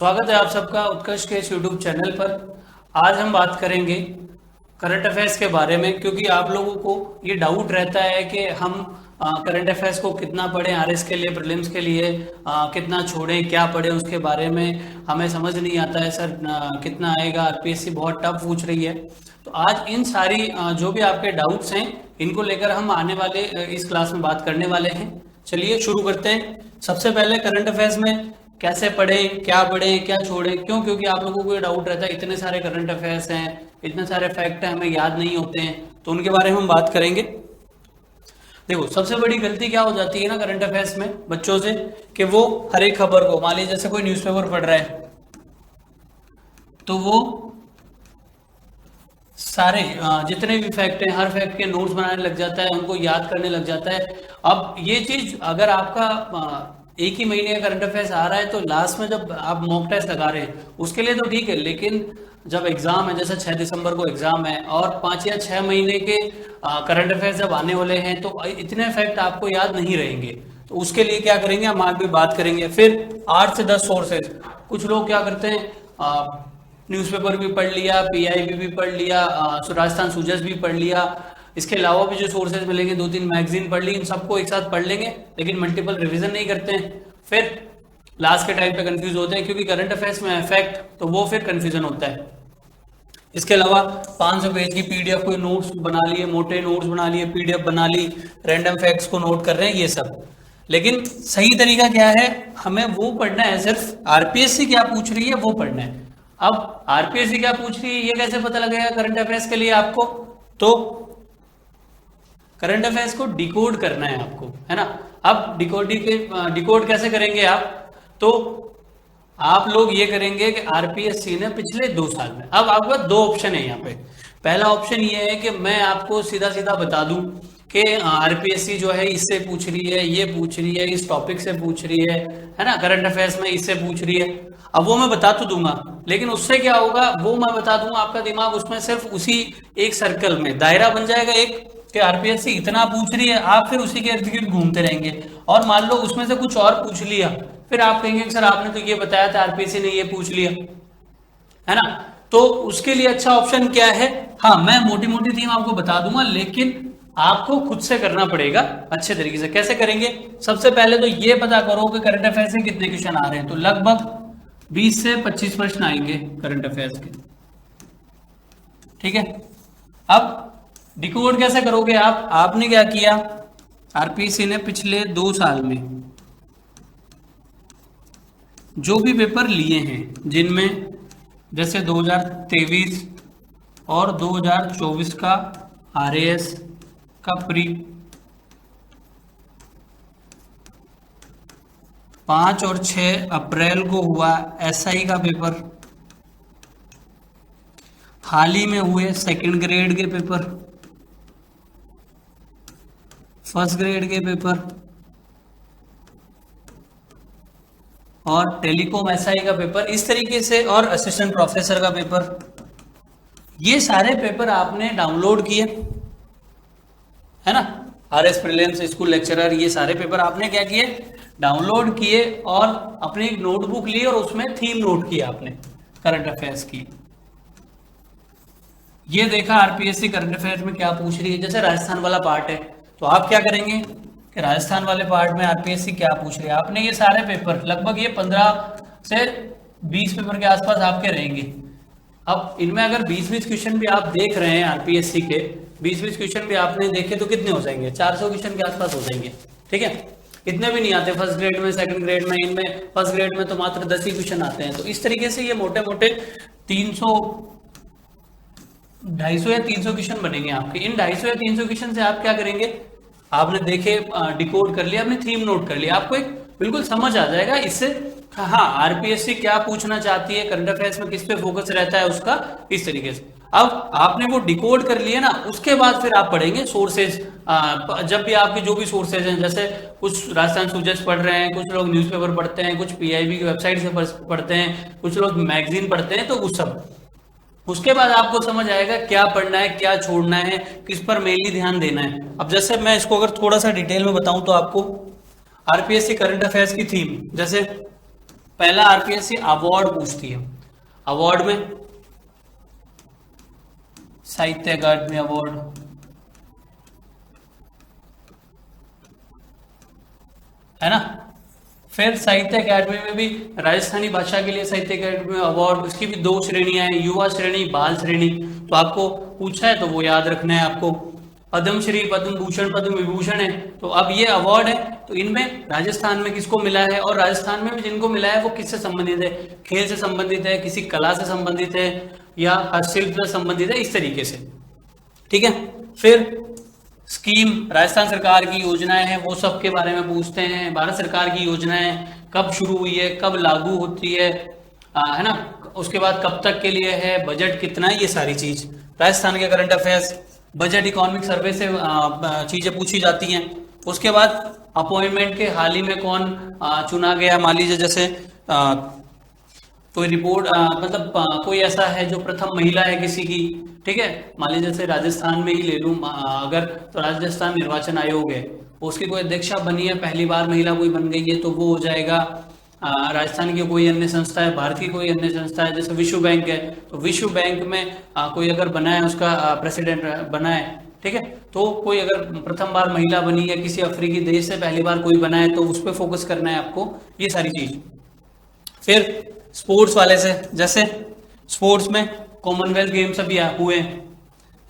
स्वागत है आप सबका उत्कर्ष के इस यूट्यूब चैनल पर। आज हम बात करेंगे करंट अफेयर्स के बारे में, क्योंकि आप लोगों को ये डाउट रहता है कि हम करंट अफेयर्स को कितना पढ़ें, आरएस के लिए, प्रीलिम्स के लिए कितना छोड़ें, क्या पढ़ें, उसके बारे में हमें समझ नहीं आता है सर। कितना आएगा, आरपीएससी बहुत टफ पूछ रही है। तो आज इन सारी जो भी आपके डाउट्स हैं इनको लेकर हम आने वाले इस क्लास में बात करने वाले हैं। चलिए शुरू करते हैं। सबसे पहले करंट अफेयर्स में कैसे पढ़ें, क्या छोड़ें, क्यों? क्योंकि आप लोगों को ये डाउट रहता है, इतने सारे करंट अफेयर्स हैं, इतने सारे फैक्ट हैं, हमें याद नहीं होते हैं, तो उनके बारे में हम बात करेंगे। देखो, सबसे बड़ी गलती क्या हो जाती है ना करंट अफेयर्स में बच्चों से, कि वो हर एक खबर को, मान लीजिए जैसे कोई न्यूज़पेपर पढ़ रहा है तो वो सारे जितने भी फैक्ट हैं, हर फैक्ट के नोट्स बनाने लग जाता है, उनको याद करने लग जाता है। अब ये चीज अगर आपका एक ही महीने का करंट अफेयर्स आ रहा है तो लास्ट में जब आप मॉक टेस्ट लगा रहे हैं उसके लिए तो ठीक है, लेकिन जब एग्जाम है, जैसे 6 दिसंबर को एग्जाम है और 5 या 6 महीने के करंट अफेयर्स जब आने वाले हैं तो इतने फैक्ट आपको याद नहीं रहेंगे। तो उसके लिए क्या करेंगे, हम आगे भी बात करेंगे। फिर 8 से 10 सोर्सेज। कुछ लोग क्या करते हैं, न्यूज़पेपर भी पढ़ लिया, पीआईबी भी पढ़ लिया, राजस्थान सुजस भी पढ़ लिया, इसके अलावा भी जो सोर्सेज मिलेंगे 2-3 मैगजीन पढ़ ली, इन सबको एक साथ पढ़ लेंगे, लेकिन मल्टीपल रिवीजन नहीं करते हैं। फिर लास्ट के टाइम पे कंफ्यूज होते हैं, क्योंकि करंट अफेयर्स में फैक्ट तो वो फिर कंफ्यूजन होता है। इसके अलावा 500 पेज की पीडीएफ कोई नोट्स बना लिए, मोटे नोट्स बना लिए, पीडीएफ बना ली, रैंडम फैक्ट्स को नोट कर रहे हैं, ये सब। लेकिन सही तरीका क्या है, हमें वो पढ़ना है, सिर्फ आरपीएससी क्या पूछ रही है वो पढ़ना है। अब आरपीएससी क्या पूछ रही है ये कैसे पता लगेगा करंट अफेयर्स के लिए आपको? तो करंट अफेयर्स को डिकोड करना है आपको, है ना। अब डिकोड कैसे करेंगे आप? तो आप लोग ये करेंगे कि आरपीएससी ने पिछले 2 साल में, अब आपके पास 2 ऑप्शन है यहाँ पे। पहला ऑप्शन ये है कि मैं आपको सीधा सीधा बता दूं कि आरपीएससी जो है इससे पूछ रही है, ये पूछ रही है, इस टॉपिक से पूछ रही है ना, करंट अफेयर्स में इससे पूछ रही है। अब वो मैं बता तो दूंगा, लेकिन उससे क्या होगा, वो मैं बता दूंगा, आपका दिमाग उसमें सिर्फ उसी एक सर्कल में दायरा बन जाएगा एक, कि आरपीएससी इतना पूछ रही है, आप फिर उसी के इर्द गिर्द घूमते रहेंगे। और मान लो उसमें से कुछ और पूछ लिया, फिर आप कहेंगे सर आपने तो ये बताया था, आरपीएससी ने ये पूछ लिया, है ना। तो उसके लिए अच्छा ऑप्शन क्या है, हाँ मैं मोटी मोटी थीम आपको बता दूंगा, लेकिन आपको खुद से करना पड़ेगा अच्छे तरीके से। कैसे करेंगे? सबसे पहले तो ये पता करो कि करंट अफेयर्स से कितने क्वेश्चन आ रहे हैं। तो लगभग 20 से 25 प्रश्न आएंगे करंट अफेयर्स के, ठीक है। अब डिकोड कैसे करोगे आप? आपने क्या किया, आरपीएससी ने पिछले 2 साल में जो भी पेपर लिए हैं, जिनमें जैसे 2023 और 2024 का आरएएस का प्री, 5 और 6 अप्रैल को हुआ एसआई का पेपर, हाल ही में हुए सेकंड ग्रेड के पेपर, फर्स्ट ग्रेड के पेपर और टेलीकॉम एसआई का पेपर, इस तरीके से, और असिस्टेंट प्रोफेसर का पेपर। ये सारे पेपर आपने डाउनलोड किए, है ना। आरएस प्रीलिम्स, स्कूल लेक्चरर, ये सारे पेपर आपने क्या किए, डाउनलोड किए और अपनी एक नोटबुक ली और उसमें थीम नोट किया आपने करंट अफेयर्स की। ये देखा आरपीएससी करंट अफेयर्स में क्या पूछ रही है। जैसे राजस्थान वाला पार्ट है तो आप क्या करेंगे कि राजस्थान वाले पार्ट में आरपीएससी क्या पूछ रही है, आपने ये सारे पेपर, लगभग ये 15 से 20 पेपर के आसपास आपके रहेंगे। अब इनमें अगर 20-20 क्वेश्चन भी आप देख रहे हैं आरपीएससी के, 20-20 क्वेश्चन भी आपने देखे तो कितने हो जाएंगे, 400 क्वेश्चन के आसपास हो जाएंगे, ठीक है। इतने भी नहीं आते फर्स्ट ग्रेड में, सेकंड ग्रेड में, इनमें फर्स्ट ग्रेड में तो मात्र 10 ही क्वेश्चन आते हैं। तो इस तरीके से ये मोटे मोटे 250 या 300 क्वेश्चन बनेंगे आपके। इन 250 या 300 क्वेश्चन से आप क्या करेंगे, आपने देखे, डिकोड कर लिया, आपने थीम नोट कर लिया, आपको एक बिल्कुल समझ आ जाएगा इससे, हाँ आरपीएससी क्या पूछना चाहती है, करंट अफेयर्स में किस पे फोकस रहता है उसका, इस तरीके से। अब आपने वो डिकोड कर लिया ना, उसके बाद फिर आप पढ़ेंगे सोर्सेज। जब भी आपके जो भी सोर्सेज हैं, जैसे कुछ राजस्थान सुजस पढ़ रहे हैं, कुछ लोग न्यूज़पेपर पढ़ते हैं, कुछ पीआईबी की वेबसाइट से पढ़ते हैं, कुछ लोग मैगजीन पढ़ते हैं, तो उस सब, उसके बाद आपको समझ आएगा क्या पढ़ना है, क्या छोड़ना है, किस पर मेनली ध्यान देना है। अब जैसे मैं इसको अगर थोड़ा सा डिटेल में बताऊं तो आपको, आरपीएससी करंट अफेयर्स की थीम, जैसे पहला आरपीएससी अवार्ड पूछती है। अवार्ड में साहित्य अकादमी अवार्ड, है ना। फिर साहित्य अकादमी में भी राजस्थानी भाषा के लिए साहित्य अकादमी में अवार्ड, उसकी भी दो श्रेणियां हैं, युवा श्रेणी, बाल श्रेणी। तो आपको पूछा है तो वो याद रखना है आपको। पद्मश्री, पद्म भूषण, पद्म विभूषण है। तो अब ये अवार्ड है, तो इनमें राजस्थान में किसको मिला है, और राजस्थान में भी जिनको मिला है वो किससे संबंधित है, खेल से संबंधित है, किसी कला से संबंधित है, या हस्तशिल्प से संबंधित है, इस तरीके से। ठीक है। फिर स्कीम, राजस्थान सरकार की योजनाएं हैं वो सब के बारे में पूछते हैं। भारत सरकार की योजनाएं कब शुरू हुई है, कब लागू होती है ना। उसके बाद कब तक के लिए है, बजट कितना है, ये सारी चीज। राजस्थान के current affairs, budget, economic survey से चीजें पूछी जाती हैं। उसके बाद अपॉइंटमेंट के हाल ही में कौन चुना गया, मान लीजिए जैसे कोई रिपोर्ट मतलब कोई ऐसा है जो प्रथम महिला है किसी की, ठीक है। मान लीजिए जैसे राजस्थान में ही ले लूं अगर, तो राजस्थान निर्वाचन आयोग है, उसकी कोई अध्यक्षा बनी है, पहली बार महिला कोई बन गई है, तो वो हो जाएगा। राजस्थान की कोई अन्य संस्था है, भारत की कोई अन्य संस्था है, जैसे विश्व बैंक है, तो विश्व बैंक में कोई अगर बना है, उसका प्रेसिडेंट बना है, ठीक है। तो कोई अगर प्रथम बार महिला बनी है, किसी अफ्रीकी देश से पहली बार कोई बना है, तो उस पर फोकस करना है आपको, ये सारी चीज। फिर स्पोर्ट्स वाले से, जैसे स्पोर्ट्स में कॉमनवेल्थ गेम्स अभी हुए है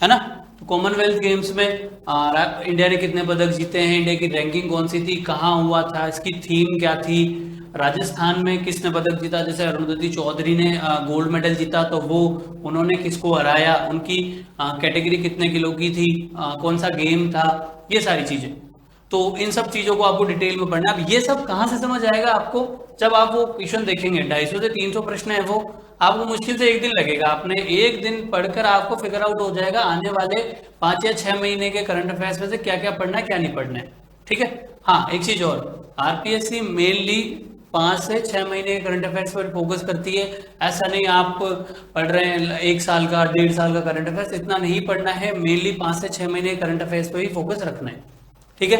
ना। तो कॉमनवेल्थ गेम्स में इंडिया ने कितने पदक जीते हैं, इंडिया की रैंकिंग कौन सी थी, कहाँ हुआ था, इसकी थीम क्या थी, राजस्थान में किसने पदक जीता, जैसे अरुंधति चौधरी ने गोल्ड मेडल जीता, तो वो उन्होंने किसको हराया, उनकी कैटेगरी कितने किलो की थी, कौन सा गेम था, ये सारी चीजें। तो इन सब चीजों को आपको डिटेल में पढ़ना है। अब ये सब कहाँ से समझ आएगा आपको, जब आप वो क्वेश्चन देखेंगे। 250 से 300 प्रश्न है वो, आपको मुश्किल से एक दिन लगेगा, आपने एक दिन पढ़कर आपको फिगर आउट हो जाएगा आने वाले 5 या 6 महीने के करंट अफेयर्स में से क्या क्या पढ़ना है, क्या नहीं पढ़ना है। ठीक है। हाँ, एक चीज और, आरपीएससी मेनली 5 से 6 महीने के करंट अफेयर्स पर फोकस करती है। ऐसा नहीं आप पढ़ रहे हैं 1 साल का, 1.5 साल का करंट अफेयर्स, इतना नहीं पढ़ना है। मेनली 5 से 6 महीने के करंट अफेयर्स पर ही फोकस रखना है। ठीक है।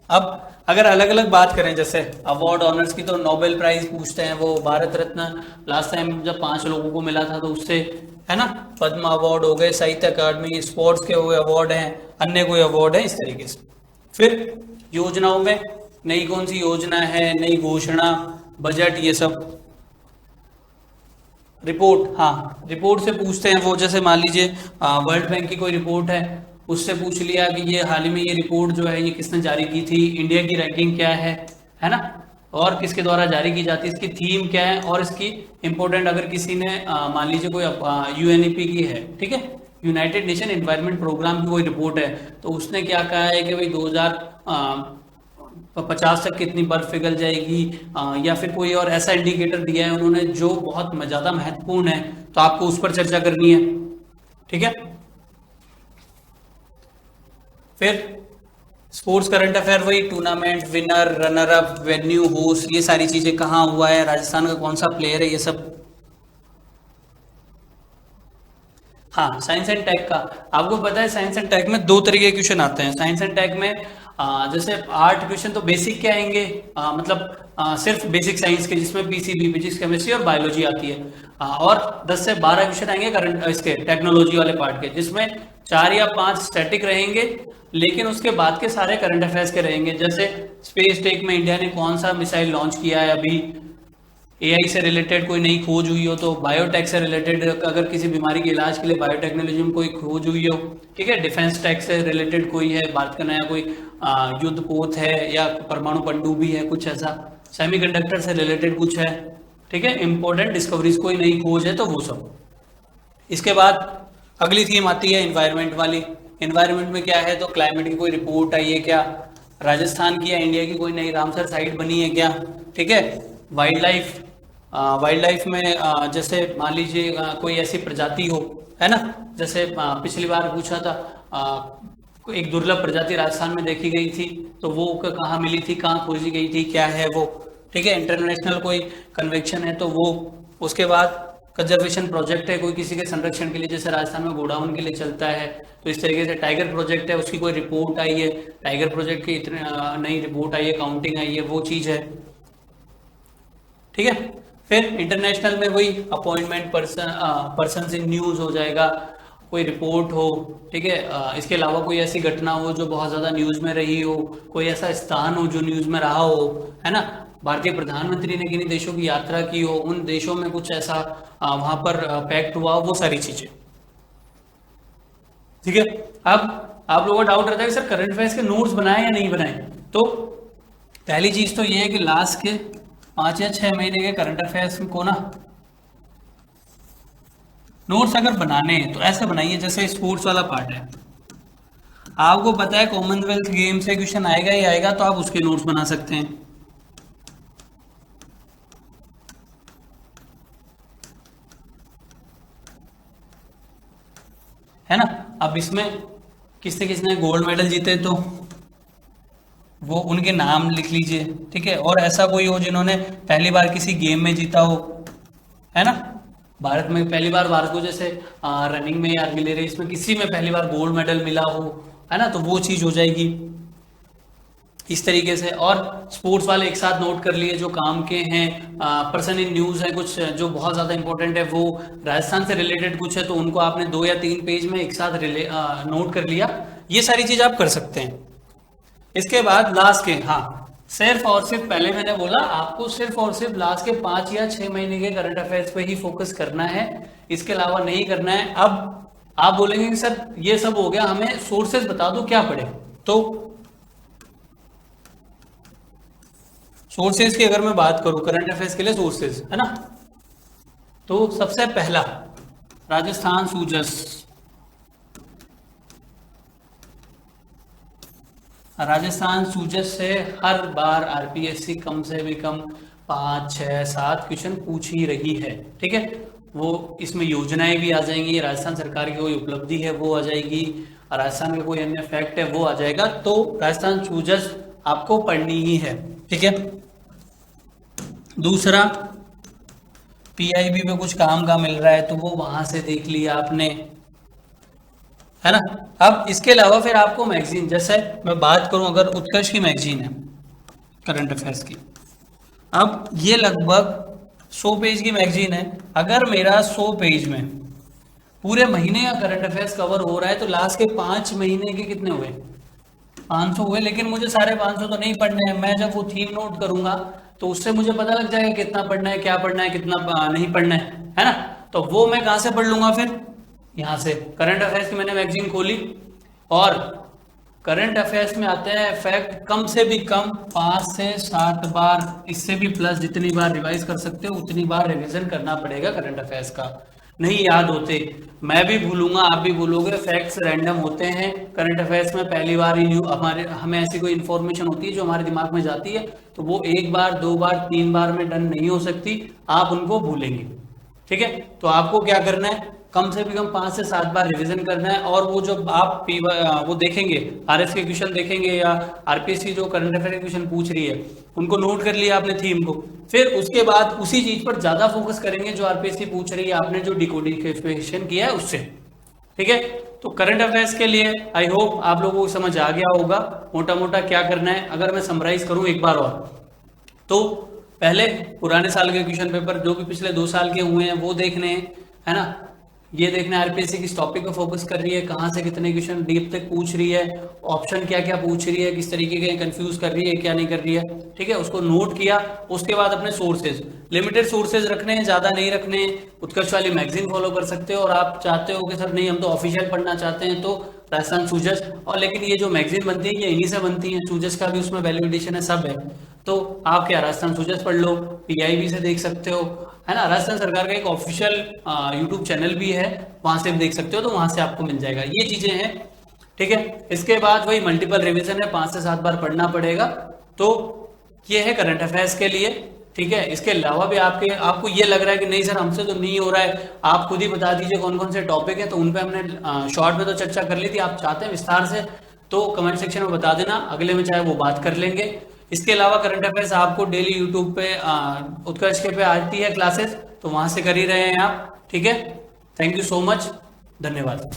अब अगर अलग अलग बात करें, जैसे अवार्ड ऑनर्स की, तो नोबेल प्राइज पूछते हैं, वो भारत रत्न लास्ट टाइम जब 5 लोगों को मिला था तो उससे, है ना। पद्म अवार्ड हो गए, साहित्य अकादमी, स्पोर्ट्स के हुए अवार्ड हैं, अन्य कोई अवार्ड है, इस तरीके से। फिर योजनाओं में नई कौन सी योजना है, नई घोषणा, बजट, ये सब। रिपोर्ट, हाँ, रिपोर्ट से पूछते हैं वो, जैसे मान लीजिए वर्ल्ड बैंक की कोई रिपोर्ट है, उससे पूछ लिया कि ये हाल ही में ये रिपोर्ट जो है ये किसने जारी की थी, इंडिया की रैंकिंग क्या है ना, और किसके द्वारा जारी की जाती है, इसकी थीम क्या है, और इसकी इंपॉर्टेंट, अगर किसी ने मान लीजिए कोई यूएनईपी की है, ठीक है, यूनाइटेड नेशन एनवायरनमेंट प्रोग्राम की कोई रिपोर्ट है, तो उसने क्या कहा है कि भाई 2050 तक कितनी बर्फ पिघल जाएगी, या फिर कोई और ऐसा इंडिकेटर दिया है उन्होंने जो बहुत ज्यादा महत्वपूर्ण है, तो आपको उस पर चर्चा करनी है। ठीक है। फिर स्पोर्ट्स करंट अफेयर, वही tournament, winner, runner up, venue, host, ये सारी चीजें, कहाँ हुआ है, राजस्थान का कौन सा प्लेयर है, ये सब। हाँ, साइंस एंड टेक का आपको पता है, साइंस एंड टेक में 2 तरीके के क्वेश्चन आते हैं। साइंस एंड टेक में जैसे 8 क्वेश्चन तो बेसिक के आएंगे, मतलब सिर्फ बेसिक साइंस के, जिसमें पीसीबी, फिजिक्स, केमिस्ट्री और बायोलॉजी आती है, और 10 से 12 क्वेश्चन आएंगे करंट इसके टेक्नोलॉजी वाले पार्ट के, जिसमें 4 या 5 स्टैटिक रहेंगे, लेकिन उसके बाद के सारे करंट अफेयर्स के रहेंगे। जैसे स्पेस टेक में इंडिया ने कौन सा मिसाइल लॉन्च किया है अभी, एआई से रिलेटेड कोई नई खोज हुई हो, तो बायोटेक से रिलेटेड अगर किसी बीमारी के इलाज के लिए बायोटेक्नोलॉजी में कोई खोज हुई हो, ठीक है। डिफेंस टेक से रिलेटेड कोई है, भारत का नया कोई युद्ध पोत है, या परमाणु पनडुब्बी है, कुछ ऐसा। सेमीकंडक्टर से रिलेटेड कुछ है, ठीक है। इंपॉर्टेंट डिस्कवरीज, कोई नई खोज है, तो वो सब। इसके बाद अगली थीम आती है एनवायरनमेंट वाली। एनवायरनमेंट में क्या है, तो क्लाइमेट की कोई रिपोर्ट आई है क्या, राजस्थान की या इंडिया की कोई नई रामसर साइट बनी है क्या, ठीक है। वाइल्ड लाइफ, वाइल्ड लाइफ में जैसे मान लीजिए कोई ऐसी प्रजाति हो, है ना, जैसे पिछली बार पूछा था एक दुर्लभ प्रजाति राजस्थान में देखी गई थी, तो वो कहाँ मिली थी, कहाँ खोजी गई थी, क्या है वो, ठीक है। इंटरनेशनल कोई कन्वेक्शन है तो वो। उसके बाद कंजर्वेशन प्रोजेक्ट है कोई किसी के संरक्षण के लिए, जैसे राजस्थान में गोडाउन के लिए चलता है, तो इस तरीके से टाइगर प्रोजेक्ट है, उसकी कोई रिपोर्ट आई है, टाइगर प्रोजेक्ट की इतनी नई रिपोर्ट आई है, काउंटिंग आई है, वो चीज़ है। ठीक है। फिर इंटरनेशनल में वही अपॉइंटमेंट पर्सन इन न्यूज हो जाएगा, कोई रिपोर्ट हो, ठीक है। इसके अलावा कोई ऐसी घटना हो जो बहुत ज्यादा न्यूज में रही हो, कोई ऐसा स्थान हो जो न्यूज में रहा हो, है ना। भारतीय प्रधानमंत्री ने किन्हीं देशों की यात्रा की हो, उन देशों में कुछ ऐसा वहां पर फैक्ट हुआ, वो सारी चीजें, ठीक है। अब आप लोगों को डाउट रहता है कि सर करंट अफेयर्स के नोट्स बनाए या नहीं बनाए। तो पहली चीज तो ये है कि लास्ट के 5 या 6 महीने के करंट अफेयर्स को ना नोट्स अगर बनाने हैं तो ऐसे बनाइए जैसे स्पोर्ट्स वाला पार्ट है, आपको पता है कॉमनवेल्थ गेम से क्वेश्चन आएगा ही आएगा, तो आप उसके नोट्स बना सकते हैं, है ना। अब इसमें किसने किसने गोल्ड मेडल जीते तो वो उनके नाम लिख लीजिए, ठीक है। और ऐसा कोई हो जिन्होंने पहली बार किसी गेम में जीता हो, है ना। भारत में पहली बार, भारत को जैसे रनिंग में या रिले रेस में किसी में पहली बार गोल्ड मेडल मिला हो, है ना, तो वो चीज हो जाएगी इस तरीके से। और स्पोर्ट्स वाले एक साथ नोट कर लिए जो काम के हैं, पर्सन इन न्यूज है कुछ जो बहुत ज्यादा इंपॉर्टेंट है, वो राजस्थान से रिलेटेड कुछ है तो उनको आपने 2 या 3 पेज में एक साथ नोट कर लिया, ये सारी चीज आप कर सकते हैं। इसके बाद लास्ट के, हाँ, सिर्फ और सिर्फ पहले मैंने बोला आपको सिर्फ और सिर्फ लास्ट के 5 या 6 महीने के करंट अफेयर्स पे ही फोकस करना है, इसके अलावा नहीं करना है। अब आप बोलेंगे कि सर ये सब हो गया, हमें सोर्सेज बता दो क्या पढ़े। तो सोर्सेज की अगर मैं बात करूं करंट अफेयर्स के लिए सोर्सेज, है ना, तो सबसे पहला राजस्थान सूजस। राजस्थान सूजस से हर बार आरपीएससी कम से भी कम 5, 6, 7 क्वेश्चन पूछ ही रही है, ठीक है। वो इसमें योजनाएं भी आ जाएंगी, राजस्थान सरकार की कोई उपलब्धि है वो आ जाएगी, राजस्थान का कोई अन्य फैक्ट है वो आ जाएगा। तो राजस्थान सूजस आपको पढ़नी ही है, ठीक है। दूसरा, पीआईबी पे कुछ काम का मिल रहा है तो वो वहां से देख लिया आपने, है ना। अब इसके अलावा फिर आपको मैगजीन, जैसे मैं बात करूं अगर उत्कर्ष की मैगजीन है करंट अफेयर्स की, अब ये लगभग 100 पेज की मैगजीन है। अगर मेरा 100 पेज में पूरे महीने का करंट अफेयर्स कवर हो रहा है तो लास्ट के 5 महीने के कितने हुए, 500 हुए। लेकिन मुझे सारे 500 तो नहीं पढ़ने हैं, मैं जब वो थीम नोट करूंगा तो उससे मुझे पता लग जाएगा कितना पढ़ना है, क्या पढ़ना है, कितना नहीं पढ़ना है ना। तो वो मैं कहां से पढ़ लूंगा, फिर यहां से करंट अफेयर्स की मैंने मैगजीन खोली, और करंट अफेयर्स में आते हैं फैक्ट कम से भी कम 5 से 7 बार, इससे भी प्लस जितनी बार रिवाइज कर सकते हो उतनी बार रिवीजन करना पड़ेगा करंट अफेयर्स का, नहीं याद होते। मैं भी भूलूंगा, आप भी भूलोगे, फैक्ट्स रैंडम होते हैं करंट अफेयर्स में। पहली बार ही हमें ऐसी कोई इंफॉर्मेशन होती है जो हमारे दिमाग में जाती है तो वो 1 बार 2 बार 3 बार में डन नहीं हो सकती, आप उनको भूलेंगे, ठीक है। तो आपको क्या करना है, कम से भी कम 5 से 7 बार रिवीजन करना है। और वो जब आप वो देखेंगे, आरएस के क्वेश्चन देखेंगे या आरपीएससी जो करंट अफेयर के क्वेश्चन पूछ रही है उनको नोट कर लिया आपने थीम को, फिर उसके बाद उसी चीज पर ज्यादा फोकस करेंगे जो आरपीएससी पूछ रही है, आपने जो डिकोडिफिकेशन किया है उससे, ठीक है। तो करंट अफेयर्स के लिए आई होप आप लोगों को समझ आ गया होगा मोटा मोटा क्या करना है। अगर मैं समराइज करूं एक बार और, तो पहले पुराने साल के क्वेश्चन पेपर जो भी पिछले 2 साल के हुए हैं वो देखने हैं, है ना। ये देखना है आरपीएससी किस टॉपिक पे फोकस कर रही है, कहाँ से कितने क्वेश्चन डीप तक पूछ रही है, ऑप्शन क्या क्या पूछ रही है, किस तरीके के कंफ्यूज कर रही है, क्या नहीं कर रही है, ठीक है। उसको नोट किया, उसके बाद अपने सोर्सेज, लिमिटेड सोर्सेज रखने हैं, ज्यादा नहीं रखने हैं। उत्कर्ष वाली मैगजीन फॉलो कर सकते हो, और आप चाहते हो कि सर नहीं हम तो ऑफिशियल पढ़ना चाहते हैं तो राजस्थान सूजस, और लेकिन ये जो मैगजीन बनती है ये इन्हीं से बनती है, सूजस का भी उसमें वैल्यू एडिशन है, सब है। तो आप क्या राजस्थान सूजस पढ़ लो, पीआईबी से देख सकते हो, है ना। राजस्थान सरकार का एक ऑफिशियल यूट्यूब चैनल भी है, वहां से भी देख सकते हो, तो वहां से आपको मिल जाएगा। ये चीजें हैं, ठीक है। इसके बाद वही मल्टीपल रिवीजन है, 5 से 7 बार पढ़ना पड़ेगा। तो ये है करंट अफेयर्स के लिए, ठीक है। इसके अलावा भी आपको ये लग रहा है कि नहीं सर हमसे तो नहीं हो रहा है, आप खुद ही बता दीजिए कौन कौन से टॉपिक है, तो उन पे हमने शॉर्ट में तो चर्चा कर ली थी, आप चाहते हैं विस्तार से तो कमेंट सेक्शन में बता देना, अगले में चाहे वो बात कर लेंगे। इसके अलावा करंट अफेयर्स आपको डेली यूट्यूब पे उत्कर्ष के पे आती है क्लासेस, तो वहां से कर ही रहे हैं आप, ठीक है। थैंक यू सो मच, धन्यवाद।